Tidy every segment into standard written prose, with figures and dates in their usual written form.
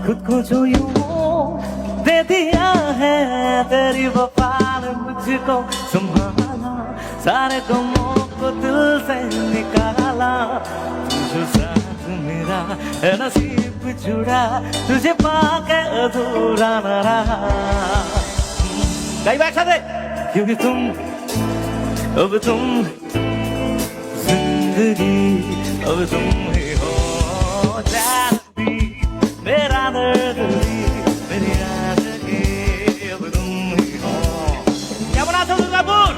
खुद को जो यूं दे दिया है तेरी वफा ने मुझको संभाला सारे गमों को दिल से निकाला तुझे साथ मेरा है नसीब जुड़ा तुझे पाके अधूरा न रहा कई बार साथ क्योंकि तुम अब तुम जिंदगी अब तुम ही हो जानती मेरा दर्द भी मेरी आदगी अब तुम ही हो কেমন আছো দুর্গাপুর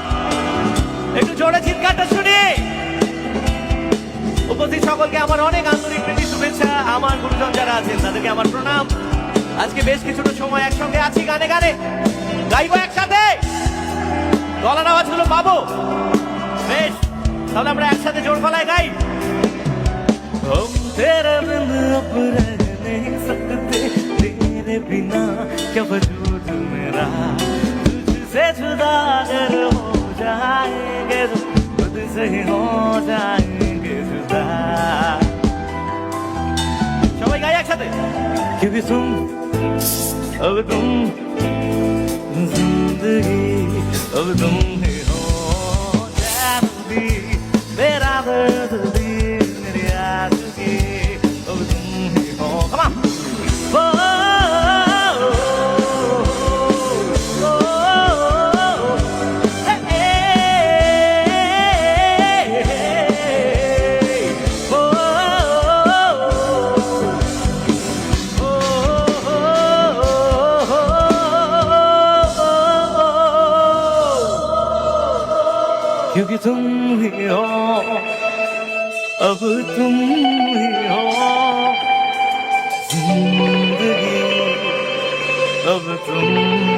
একটু জোরে চিৎকারটা শুনি উপস্থিত সকলকে আমার অনেক আন্তরিক প্রীতি শুভেচ্ছা আমার গুরুজন যারা আছেন তাদেরকে আমার প্রণাম আজকে বেশ কিছুটা সময় একসঙ্গে আছি গানে গানে গাইবো একসাথে গলার আওয়াজগুলো পাবো বেশ তাহলে আমরা একসাথে জোর গলায় গাই हम तेरे बिन अब रह नहीं सकते तेरे बिना क्या वजूद मेरा तुझसे जुदा अगर हो जाएंगे तो खुद से ही हो जाएंगे जुदा সবাই গাই একসাথে क्योंकि तुम अब तुम जिंदगी अब तुम ही हो जानती मेरा दर्द भी मेरी आदगी अब तुम ही हो come on क्योंकि तुम ही हो अब तुम ही हो जिंदगी अब तुम